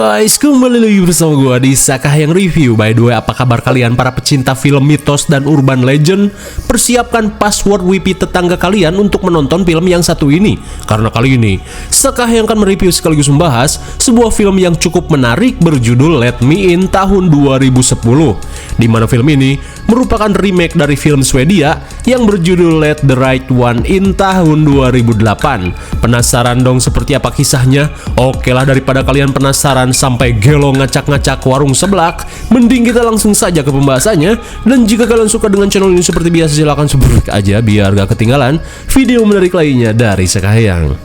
guys, kembali lagi bersama gue di Sakahyang Review. By the way, apa kabar kalian para pecinta film mitos dan urban legend? Persiapkan password WiFi tetangga kalian untuk menonton film yang satu ini. Karena kali ini, Sakahyang akan mereview sekaligus membahas sebuah film yang cukup menarik berjudul Let Me In tahun 2010. Di mana film ini merupakan remake dari film Swedia yang berjudul Let the Right One In tahun 2008. Penasaran dong seperti apa kisahnya? Oke lah, daripada kalian penasaran sampai gelo ngacak-ngacak warung seblak, mending kita langsung saja ke pembahasannya. Dan jika kalian suka dengan channel ini seperti biasa, silahkan subscribe aja biar gak ketinggalan video menarik lainnya dari Sakahyang.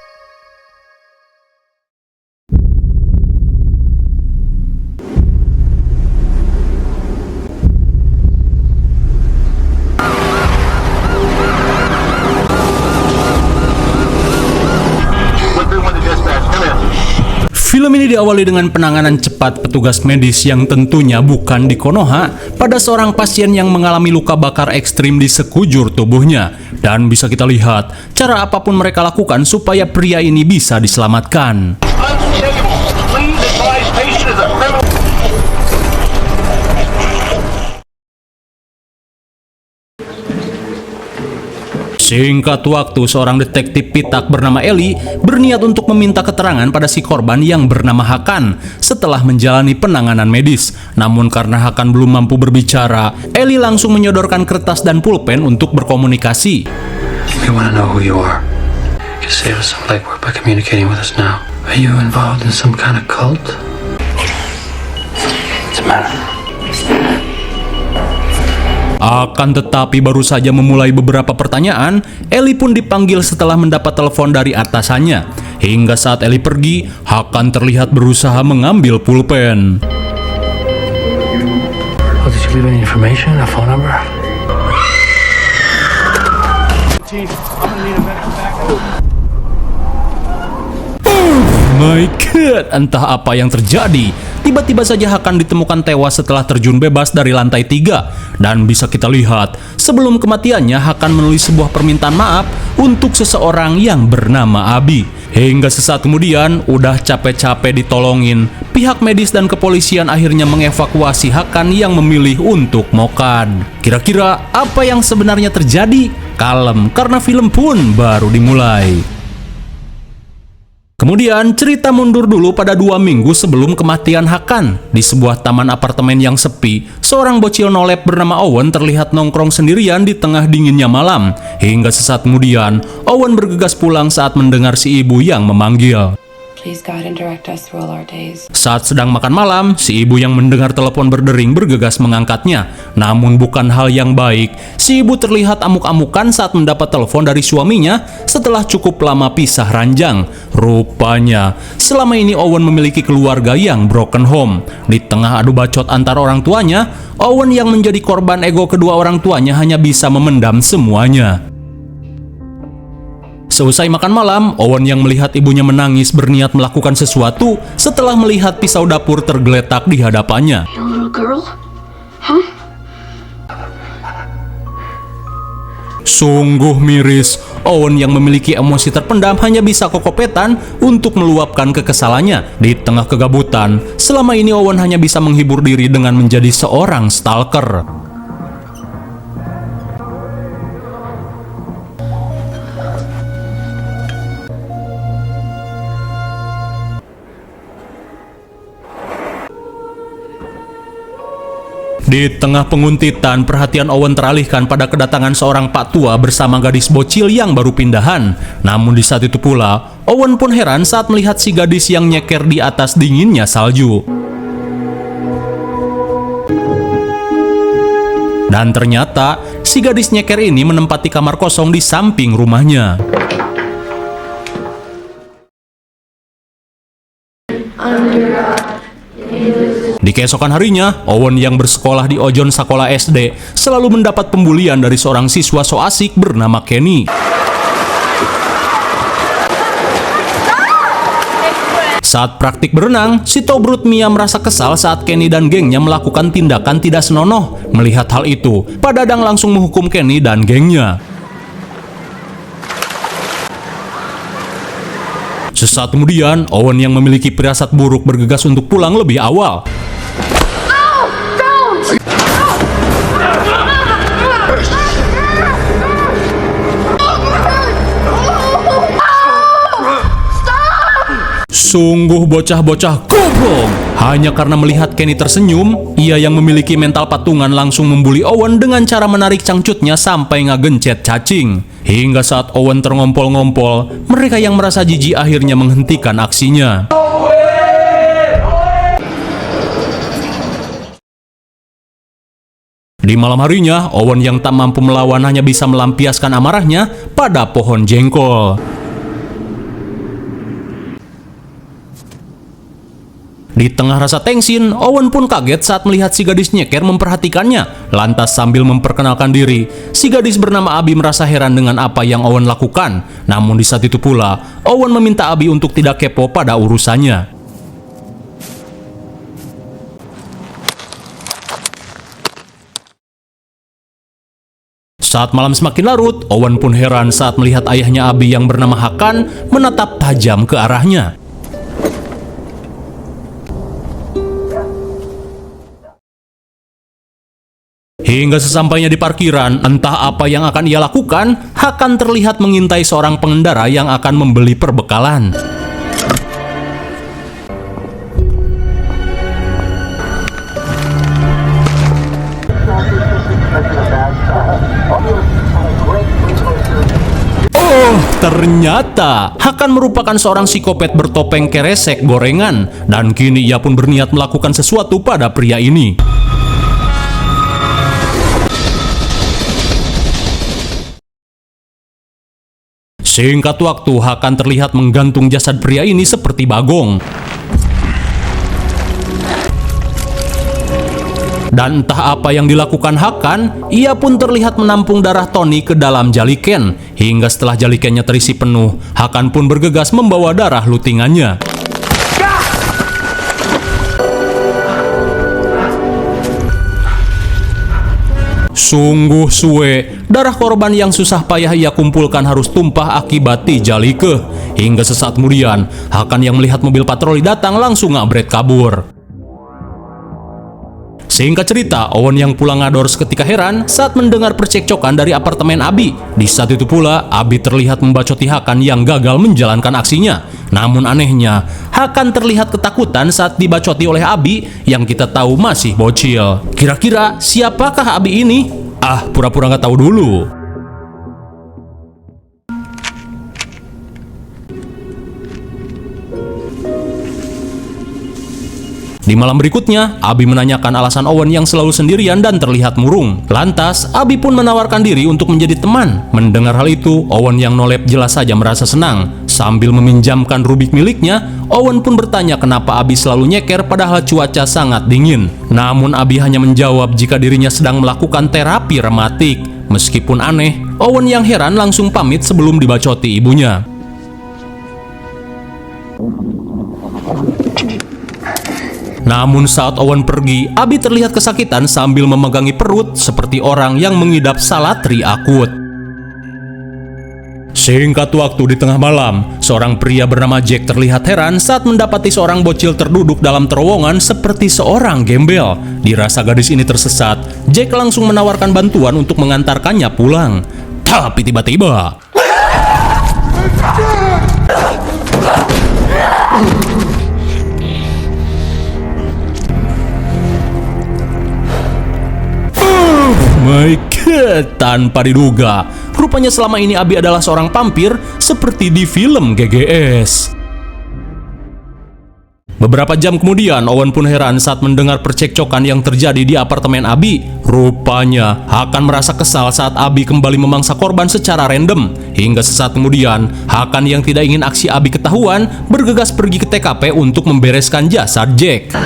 Film ini diawali dengan penanganan cepat petugas medis yang tentunya bukan di Konoha pada seorang pasien yang mengalami luka bakar ekstrim di sekujur tubuhnya. Dan bisa kita lihat cara apapun mereka lakukan supaya pria ini bisa diselamatkan. Singkat waktu, seorang detektif pitak bernama Eli berniat untuk meminta keterangan pada si korban yang bernama Hakan setelah menjalani penanganan medis. Namun karena Hakan belum mampu berbicara, Eli langsung menyodorkan kertas dan pulpen untuk berkomunikasi. If you want to know who you are, you can save us some legwork by communicating with us now. Are you involved in some kind of cult? What's the matter? Akan tetapi baru saja memulai beberapa pertanyaan, Eli pun dipanggil setelah mendapat telepon dari atasannya. Hingga saat Eli pergi, Hakan terlihat berusaha mengambil pulpen. Oh, did you leave any information? A phone number? My God, entah apa yang terjadi. Tiba-tiba saja Hakan ditemukan tewas setelah terjun bebas dari lantai 3. Dan bisa kita lihat, sebelum kematiannya Hakan menulis sebuah permintaan maaf untuk seseorang yang bernama Abi. Hingga sesaat kemudian, udah capek-capek ditolongin, pihak medis dan kepolisian akhirnya mengevakuasi Hakan yang memilih untuk mokad. Kira-kira apa yang sebenarnya terjadi? Kalem, karena film pun baru dimulai. Kemudian cerita mundur dulu pada 2 minggu sebelum kematian Hakan. Di sebuah taman apartemen yang sepi, seorang bocil nolep bernama Owen terlihat nongkrong sendirian di tengah dinginnya malam. Hingga sesaat kemudian, Owen bergegas pulang saat mendengar si ibu yang memanggil. Please guide and direct us through all our days. Saat sedang makan malam, si ibu yang mendengar telepon berdering bergegas mengangkatnya. Namun bukan hal yang baik. Si ibu terlihat amuk-amukan saat mendapat telepon dari suaminya setelah cukup lama pisah ranjang. Rupanya, selama ini Owen memiliki keluarga yang broken home. Di tengah adu bacot antar orang tuanya, Owen yang menjadi korban ego kedua orang tuanya hanya bisa memendam semuanya. Seusai makan malam, Owen yang melihat ibunya menangis berniat melakukan sesuatu setelah melihat pisau dapur tergeletak di hadapannya. Your little girl? Huh? Sungguh miris, Owen yang memiliki emosi terpendam hanya bisa kokopetan untuk meluapkan kekesalannya. Di tengah kegabutan, selama ini Owen hanya bisa menghibur diri dengan menjadi seorang stalker. Di tengah penguntitan, perhatian Owen teralihkan pada kedatangan seorang pak tua bersama gadis bocil yang baru pindahan. Namun di saat itu pula, Owen pun heran saat melihat si gadis yang nyeker di atas dinginnya salju. Dan ternyata, si gadis nyeker ini menempati kamar kosong di samping rumahnya. Di keesokan harinya, Owen yang bersekolah di Ojon Sekolah SD selalu mendapat pembulian dari seorang siswa so asik bernama Kenny. Saat praktik berenang, si Tobrut Mia merasa kesal saat Kenny dan gengnya melakukan tindakan tidak senonoh. Melihat hal itu, Pak Dadang langsung menghukum Kenny dan gengnya. Sesaat kemudian, Owen yang memiliki firasat buruk bergegas untuk pulang lebih awal. Sungguh bocah-bocah goblok. Hanya karena melihat Kenny tersenyum, ia yang memiliki mental patungan langsung membuli Owen dengan cara menarik cangcutnya sampai ngagencet cacing. Hingga saat Owen terngompol-ngompol, mereka yang merasa jijik akhirnya menghentikan aksinya. Di malam harinya, Owen yang tak mampu melawan hanya bisa melampiaskan amarahnya pada pohon jengkol. Di tengah rasa tengsin, Owen pun kaget saat melihat si gadis nyeker memperhatikannya. Lantas sambil memperkenalkan diri, si gadis bernama Abi merasa heran dengan apa yang Owen lakukan. Namun di saat itu pula, Owen meminta Abi untuk tidak kepo pada urusannya. Saat malam semakin larut, Owen pun heran saat melihat ayahnya Abi yang bernama Hakan menatap tajam ke arahnya. Hingga sesampainya di parkiran, entah apa yang akan ia lakukan, Hakan terlihat mengintai seorang pengendara yang akan membeli perbekalan. Oh, ternyata Hakan merupakan seorang psikopat bertopeng keresek gorengan, dan kini ia pun berniat melakukan sesuatu pada pria ini. Singkat waktu, Hakan terlihat menggantung jasad pria ini seperti bagong. Dan entah apa yang dilakukan Hakan, ia pun terlihat menampung darah Tony ke dalam jaliken. Hingga setelah jalikennya terisi penuh, Hakan pun bergegas membawa darah lutingannya. Sungguh suwe, darah korban yang susah payah ia kumpulkan harus tumpah akibat dijalike. Hingga sesaat kemudian, Hakan yang melihat mobil patroli datang langsung ngabret kabur. Singkat cerita, Owen yang pulang ngador seketika heran saat mendengar percekcokan dari apartemen Abi. Di saat itu pula, Abi terlihat membacoti Hakan yang gagal menjalankan aksinya. Namun anehnya, Hakan terlihat ketakutan saat dibacoti oleh Abi yang kita tahu masih bocil. Kira-kira siapakah Abi ini? Ah, pura-pura nggak tahu dulu. Di malam berikutnya, Abi menanyakan alasan Owen yang selalu sendirian dan terlihat murung. Lantas, Abi pun menawarkan diri untuk menjadi teman. Mendengar hal itu, Owen yang nolep jelas saja merasa senang. Sambil meminjamkan rubik miliknya, Owen pun bertanya kenapa Abi selalu nyeker padahal cuaca sangat dingin. Namun Abi hanya menjawab jika dirinya sedang melakukan terapi rematik. Meskipun aneh, Owen yang heran langsung pamit sebelum dibacoti ibunya. Namun saat Owen pergi, Abi terlihat kesakitan sambil memegangi perut seperti orang yang mengidap salatri akut. Singkat waktu di tengah malam, seorang pria bernama Jack terlihat heran saat mendapati seorang bocil terduduk dalam terowongan seperti seorang gembel. Dirasa gadis ini tersesat, Jack langsung menawarkan bantuan untuk mengantarkannya pulang. Tapi tiba-tiba... My God, tanpa diduga, rupanya selama ini Abi adalah seorang vampir seperti di film GGS. Beberapa jam kemudian, Owen pun heran saat mendengar percekcokan yang terjadi di apartemen Abi. Rupanya, Hakan merasa kesal saat Abi kembali memangsa korban secara random. Hingga sesaat kemudian, Hakan yang tidak ingin aksi Abi ketahuan, bergegas pergi ke TKP untuk membereskan jasad Jack.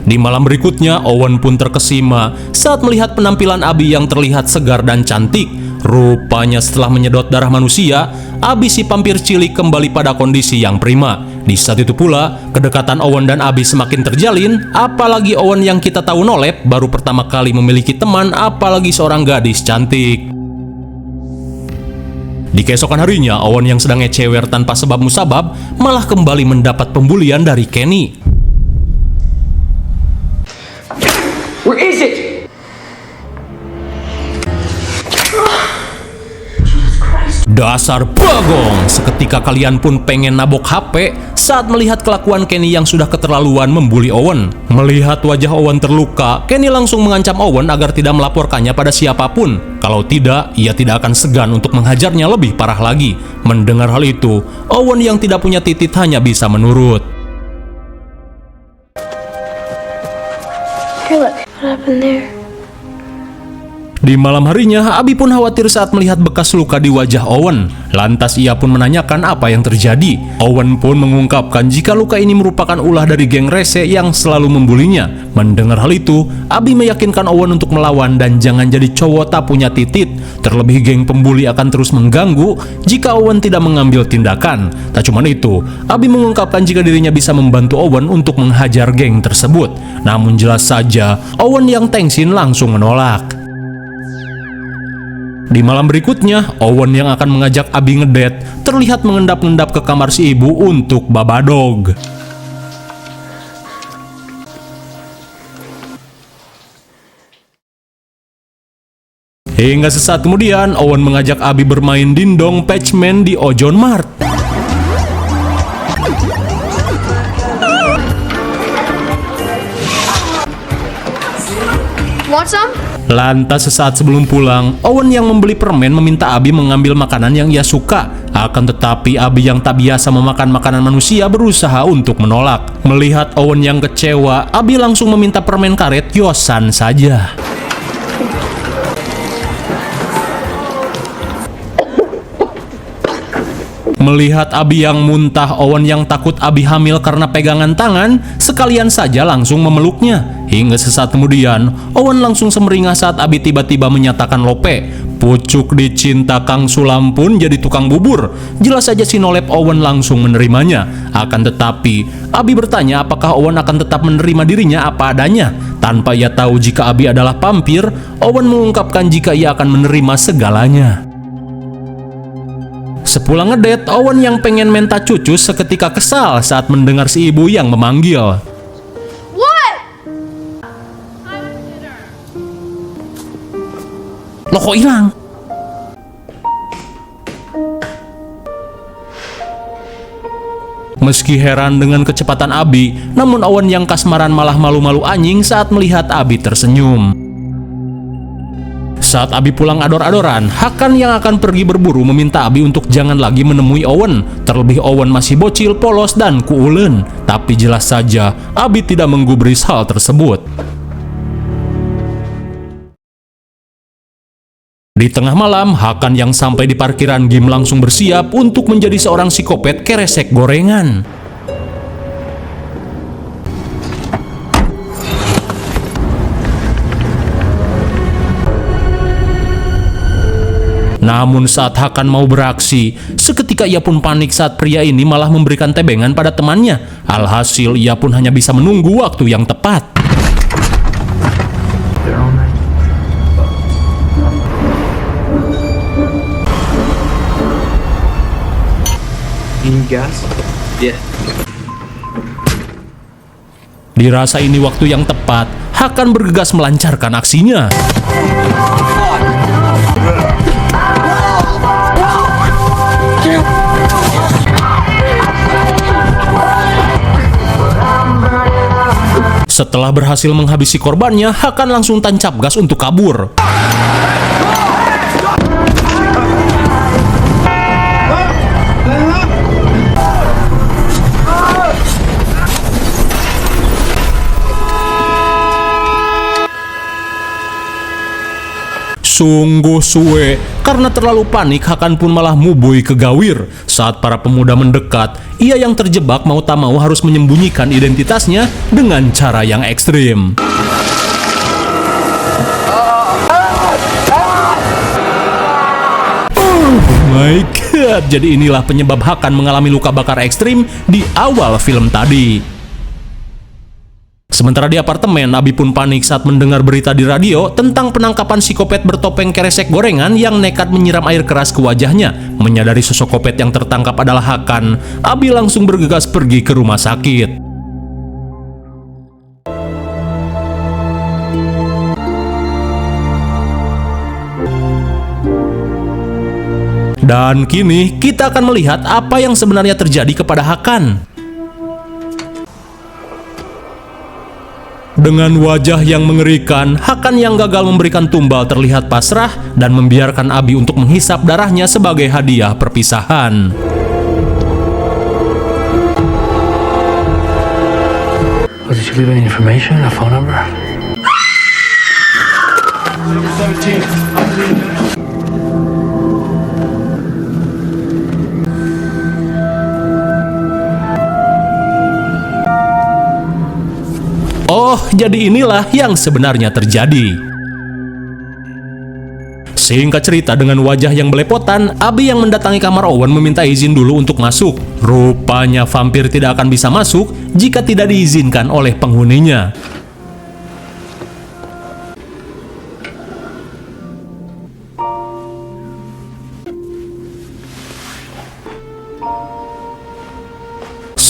Di malam berikutnya, Owen pun terkesima saat melihat penampilan Abi yang terlihat segar dan cantik. Rupanya setelah menyedot darah manusia, Abi si vampir cilik kembali pada kondisi yang prima. Di saat itu pula, kedekatan Owen dan Abi semakin terjalin, apalagi Owen yang kita tahu nolep baru pertama kali memiliki teman, apalagi seorang gadis cantik. Di keesokan harinya, Owen yang sedang ngecewer tanpa sebab musabab malah kembali mendapat pembulian dari Kenny. Where is it? Dasar bagong, seketika kalian pun pengen nabok HP saat melihat kelakuan Kenny yang sudah keterlaluan membuli Owen. Melihat wajah Owen terluka, Kenny langsung mengancam Owen agar tidak melaporkannya pada siapapun. Kalau tidak, ia tidak akan segan untuk menghajarnya lebih parah lagi. Mendengar hal itu, Owen yang tidak punya titik hanya bisa menurut. Here, look. What happened there? Di malam harinya, Abi pun khawatir saat melihat bekas luka di wajah Owen. Lantas ia pun menanyakan apa yang terjadi. Owen pun mengungkapkan jika luka ini merupakan ulah dari geng rese yang selalu membulinya. Mendengar hal itu, Abi meyakinkan Owen untuk melawan dan jangan jadi cowok tak punya titit. Terlebih geng pembuli akan terus mengganggu jika Owen tidak mengambil tindakan. Tak cuma itu, Abi mengungkapkan jika dirinya bisa membantu Owen untuk menghajar geng tersebut. Namun jelas saja, Owen yang tengsin langsung menolak. Di malam berikutnya, Owen yang akan mengajak Abi ngedate terlihat mengendap-endap ke kamar si ibu untuk babadog. Hingga sesaat kemudian, Owen mengajak Abi bermain dindong Patchman di Ojon Mart. Want some? Lantas sesaat sebelum pulang, Owen yang membeli permen meminta Abi mengambil makanan yang ia suka. Akan tetapi Abi yang tak biasa memakan makanan manusia berusaha untuk menolak. Melihat Owen yang kecewa, Abi langsung meminta permen karet Yosan saja. Melihat Abi yang muntah, Owen yang takut Abi hamil karena pegangan tangan, sekalian saja langsung memeluknya. Hingga sesaat kemudian, Owen langsung semeringah saat Abi tiba-tiba menyatakan lope. Pucuk dicinta Kang Sulam pun jadi tukang bubur. Jelas saja si nolep Owen langsung menerimanya. Akan tetapi, Abi bertanya apakah Owen akan tetap menerima dirinya apa adanya. Tanpa ia tahu jika Abi adalah vampir, Owen mengungkapkan jika ia akan menerima segalanya. Sepulang ngedate, Owen yang pengen minta cucu seketika kesal saat mendengar si ibu yang memanggil. What? Loh kok hilang? Meski heran dengan kecepatan Abi, namun Owen yang kasmaran malah malu-malu anjing saat melihat Abi tersenyum. Saat Abi pulang ador-adoran, Hakan yang akan pergi berburu meminta Abi untuk jangan lagi menemui Owen. Terlebih Owen masih bocil, polos, dan kuulen. Tapi jelas saja, Abi tidak menggubris hal tersebut. Di tengah malam, Hakan yang sampai di parkiran game langsung bersiap untuk menjadi seorang psikopat keresek gorengan. Namun saat Hakan mau beraksi, seketika ia pun panik saat pria ini malah memberikan tebengan pada temannya. Alhasil ia pun hanya bisa menunggu waktu yang tepat. Dirasa ini waktu yang tepat, Hakan bergegas melancarkan aksinya. Setelah berhasil menghabisi korbannya, Hakan langsung tancap gas untuk kabur. Sungguh suwe, karena terlalu panik Hakan pun malah mubui ke Gawir. Saat para pemuda mendekat, ia yang terjebak mau tak mau harus menyembunyikan identitasnya dengan cara yang ekstrim. my god, jadi inilah penyebab Hakan mengalami luka bakar ekstrim di awal film tadi. Sementara di apartemen, Abi pun panik saat mendengar berita di radio tentang penangkapan psikopat bertopeng keresek gorengan yang nekat menyiram air keras ke wajahnya. Menyadari sosok kopet yang tertangkap adalah Hakan, Abi langsung bergegas pergi ke rumah sakit. Dan kini kita akan melihat apa yang sebenarnya terjadi kepada Hakan. Dengan wajah yang mengerikan, Hakan yang gagal memberikan tumbal terlihat pasrah dan membiarkan Abi untuk menghisap darahnya sebagai hadiah perpisahan. Did you leave any information? A phone number? Oh, jadi inilah yang sebenarnya terjadi. Singkat cerita, dengan wajah yang belepotan, Abi yang mendatangi kamar Owen meminta izin dulu untuk masuk. Rupanya vampir tidak akan bisa masuk jika tidak diizinkan oleh penghuninya.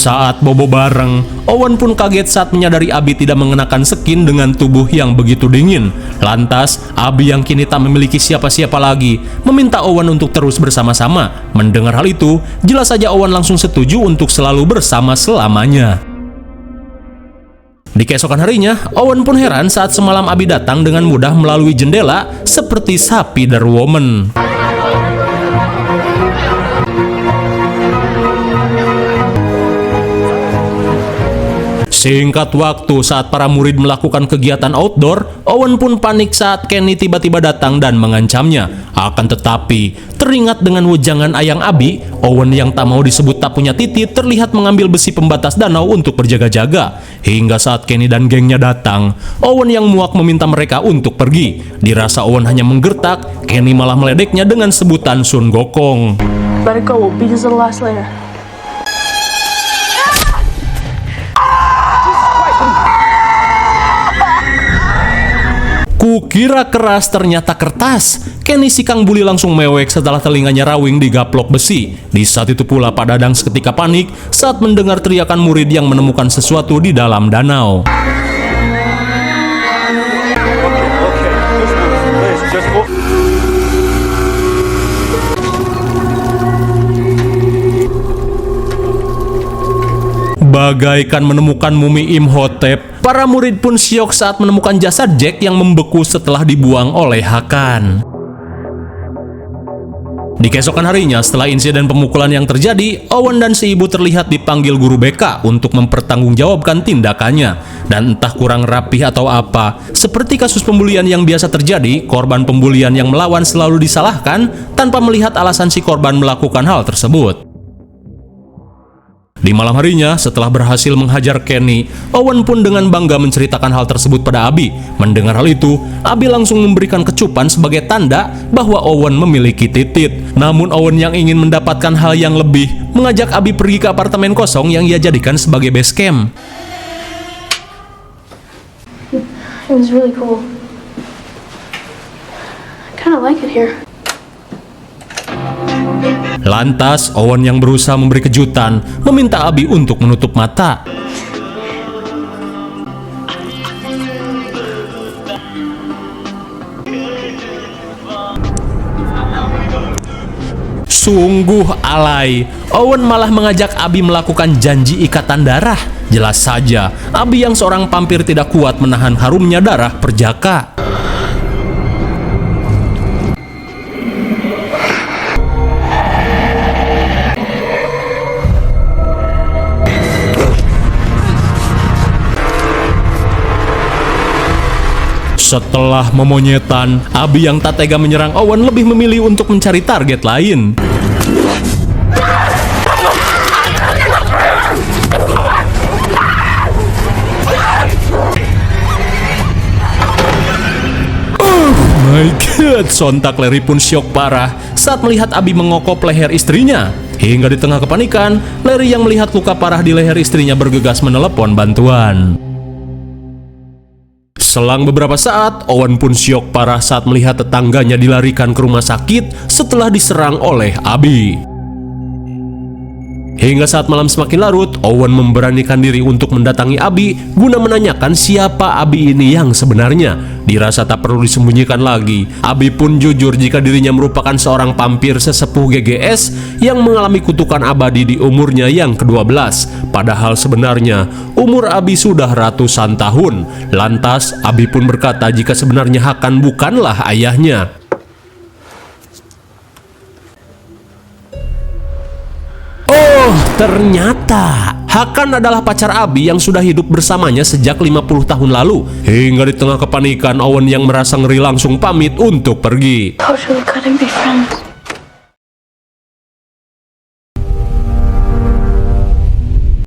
Saat bobo bareng, Owen pun kaget saat menyadari Abi tidak mengenakan skin dengan tubuh yang begitu dingin. Lantas, Abi yang kini tak memiliki siapa-siapa lagi, meminta Owen untuk terus bersama-sama. Mendengar hal itu, jelas saja Owen langsung setuju untuk selalu bersama selamanya. Di keesokan harinya, Owen pun heran saat semalam Abi datang dengan mudah melalui jendela seperti Spider-Woman. Singkat waktu saat para murid melakukan kegiatan outdoor, Owen pun panik saat Kenny tiba-tiba datang dan mengancamnya. Akan tetapi, teringat dengan wejangan ayang Abi, Owen yang tak mau disebut tak punya titik terlihat mengambil besi pembatas danau untuk berjaga-jaga. Hingga saat Kenny dan gengnya datang, Owen yang muak meminta mereka untuk pergi. Dirasa Owen hanya menggertak, Kenny malah meledeknya dengan sebutan Sun Gokong. Let it go, we'll beat his little ass later. Kukira keras, ternyata kertas. Kenny si Kang Bully langsung mewek setelah telinganya rawing digaplok besi. Di saat itu pula Pak Dadang seketika panik saat mendengar teriakan murid yang menemukan sesuatu di dalam danau. Bagaikan menemukan mumi Imhotep, para murid pun syok saat menemukan jasad Jack yang membeku setelah dibuang oleh Hakan. Di keesokan harinya, setelah insiden pemukulan yang terjadi, Owen dan si ibu terlihat dipanggil guru BK untuk mempertanggungjawabkan tindakannya. Dan entah kurang rapih atau apa, seperti kasus pembulian yang biasa terjadi, korban pembulian yang melawan selalu disalahkan tanpa melihat alasan si korban melakukan hal tersebut. Di malam harinya, setelah berhasil menghajar Kenny, Owen pun dengan bangga menceritakan hal tersebut pada Abi. Mendengar hal itu, Abi langsung memberikan kecupan sebagai tanda bahwa Owen memiliki titik. Namun Owen yang ingin mendapatkan hal yang lebih, mengajak Abi pergi ke apartemen kosong yang ia jadikan sebagai base camp. It was really cool. I kinda like it here. Lantas, Owen yang berusaha memberi kejutan, meminta Abi untuk menutup mata. Sungguh alay, Owen malah mengajak Abi melakukan janji ikatan darah. Jelas saja, Abi yang seorang vampir tidak kuat menahan harumnya darah perjaka. Setelah memonyetan, Abi yang tak tega menyerang Owen lebih memilih untuk mencari target lain. Oh my god, sontak Larry pun syok parah saat melihat Abi mengokop leher istrinya. Hingga di tengah kepanikan, Larry yang melihat luka parah di leher istrinya bergegas menelepon bantuan. Selang beberapa saat, Owen pun syok parah saat melihat tetangganya dilarikan ke rumah sakit setelah diserang oleh Abi. Hingga saat malam semakin larut, Owen memberanikan diri untuk mendatangi Abi guna menanyakan siapa Abi ini yang sebenarnya. Dirasa tak perlu disembunyikan lagi, Abi pun jujur jika dirinya merupakan seorang vampir sesepuh GGS yang mengalami kutukan abadi di umurnya yang ke-12. Padahal sebenarnya umur Abi sudah ratusan tahun. Lantas Abi pun berkata jika sebenarnya Hakan bukanlah ayahnya. Oh, ternyata Hakan adalah pacar Abi yang sudah hidup bersamanya sejak 50 tahun lalu. Hingga di tengah kepanikan, Owen yang merasa ngeri langsung pamit untuk pergi. Coach, we couldn't be friends.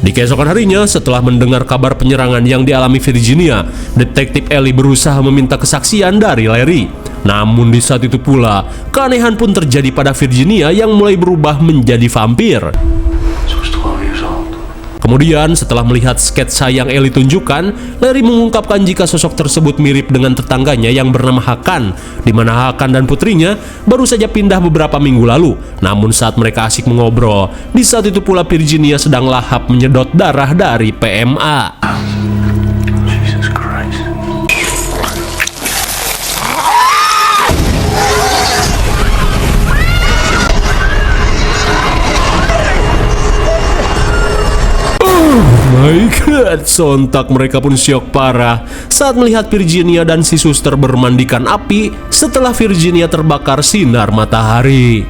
Di keesokan harinya, setelah mendengar kabar penyerangan yang dialami Virginia, Detektif Ellie berusaha meminta kesaksian dari Larry. Namun di saat itu pula, keanehan pun terjadi pada Virginia yang mulai berubah menjadi vampir. So it's 12 years old. Kemudian setelah melihat sketsa yang Ellie tunjukkan, Larry mengungkapkan jika sosok tersebut mirip dengan tetangganya yang bernama Hakan, di mana Hakan dan putrinya baru saja pindah beberapa minggu lalu. Namun saat mereka asik mengobrol, di saat itu pula Virginia sedang lahap menyedot darah dari PMA. Jesus Christ. My God, sontak mereka pun syok parah saat melihat Virginia dan si suster bermandikan api setelah Virginia terbakar sinar matahari.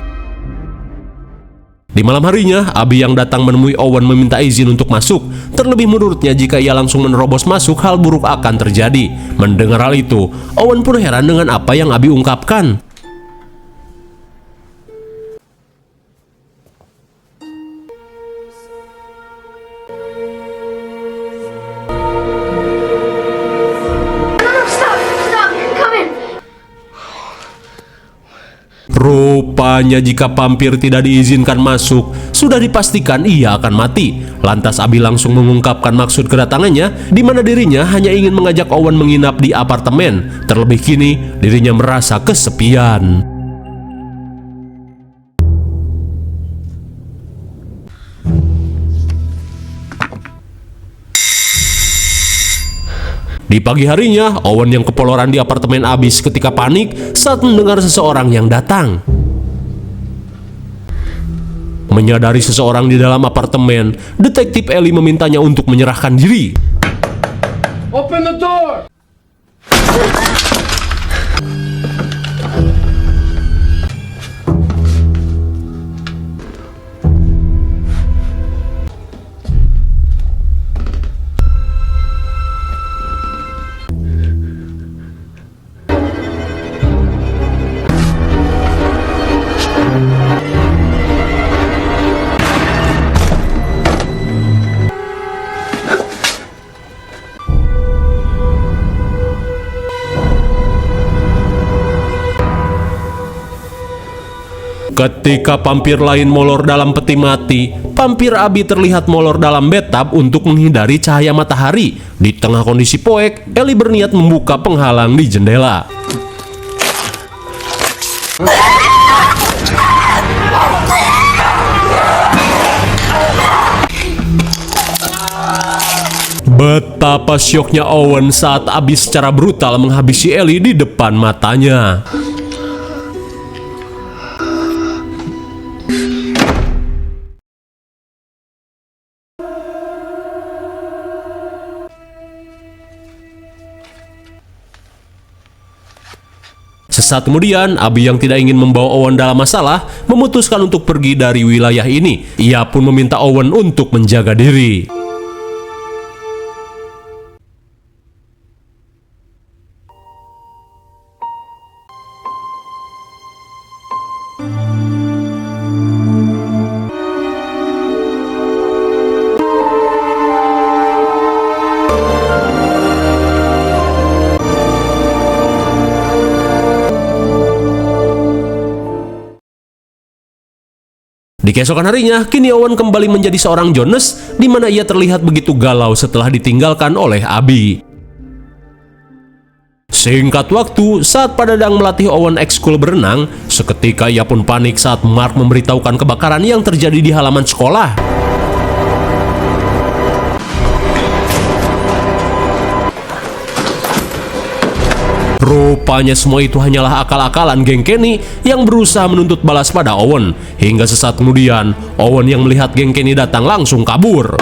Di malam harinya, Abi yang datang menemui Owen meminta izin untuk masuk. Terlebih menurutnya jika ia langsung menerobos masuk, hal buruk akan terjadi. Mendengar hal itu, Owen pun heran dengan apa yang Abi ungkapkan. Rupanya jika vampir tidak diizinkan masuk, sudah dipastikan ia akan mati. Lantas Abi langsung mengungkapkan maksud kedatangannya, di mana dirinya hanya ingin mengajak Owen menginap di apartemen. Terlebih kini, dirinya merasa kesepian. Di pagi harinya, Owen yang kepoloran di apartemen Abi ketika panik saat mendengar seseorang yang datang. Menyadari seseorang di dalam apartemen, Detektif Ellie memintanya untuk menyerahkan diri. Open the door! Ketika vampir lain molor dalam peti mati, vampir Abi terlihat molor dalam bathtub untuk menghindari cahaya matahari. Di tengah kondisi poek, Ellie berniat membuka penghalang di jendela. Betapa syoknya Owen saat Abi secara brutal menghabisi Ellie di depan matanya. Sesaat kemudian, Abi yang tidak ingin membawa Owen dalam masalah memutuskan untuk pergi dari wilayah ini. Ia pun meminta Owen untuk menjaga diri. Di keesokan harinya, kini Owen kembali menjadi seorang Jonas, di mana ia terlihat begitu galau setelah ditinggalkan oleh Abby. Singkat waktu, saat Pak Dadang melatih Owen ekskul berenang, seketika ia pun panik saat Mark memberitahukan kebakaran yang terjadi di halaman sekolah. Rupanya semua itu hanyalah akal-akalan geng Kenny yang berusaha menuntut balas pada Owen. Hingga sesaat kemudian, Owen yang melihat geng Kenny datang langsung kabur.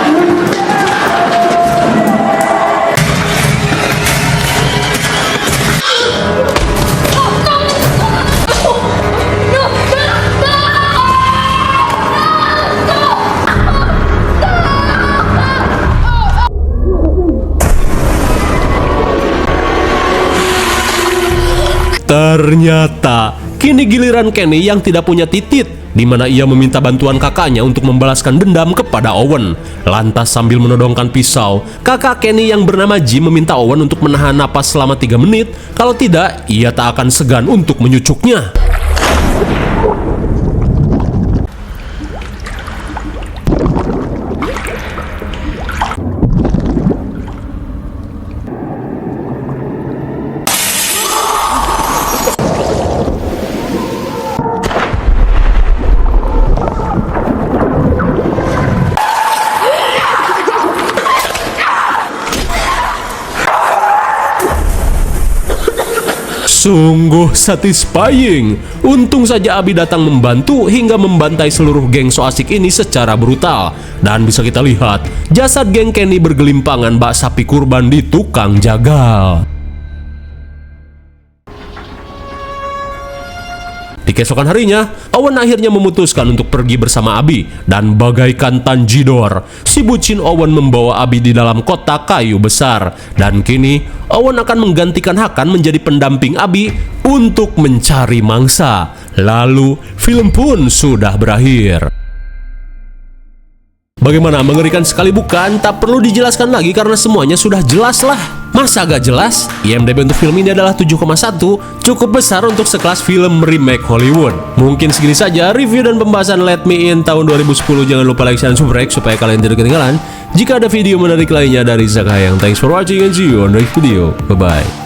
Ternyata, kini giliran Kenny yang tidak punya titit, di mana ia meminta bantuan kakaknya untuk membalaskan dendam kepada Owen. Lantas sambil menodongkan pisau, kakak Kenny yang bernama Jim meminta Owen untuk menahan napas selama 3 menit, kalau tidak, ia tak akan segan untuk menyucuknya. Sungguh satisfying. Untung saja Abby datang membantu hingga membantai seluruh geng so asik ini secara brutal. Dan bisa kita lihat, jasad geng Kenny bergelimpangan bak sapi kurban di tukang jagal. Di keesokan harinya, Owen akhirnya memutuskan untuk pergi bersama Abby, dan bagaikan Tanjidor, si bucin Owen membawa Abby di dalam kotak kayu besar. Dan kini, Owen akan menggantikan Hakan menjadi pendamping Abby untuk mencari mangsa. Lalu, film pun sudah berakhir. Bagaimana, mengerikan sekali bukan? Tak perlu dijelaskan lagi karena semuanya sudah jelas lah. Masa gak jelas? IMDb untuk film ini adalah 7,1, cukup besar untuk sekelas film remake Hollywood. Mungkin segini saja review dan pembahasan Let Me In tahun 2010. Jangan lupa like, share, dan subscribe supaya kalian tidak ketinggalan jika ada video menarik lainnya dari Zak Hayang. Thanks for watching and see you on the next video. Bye-bye.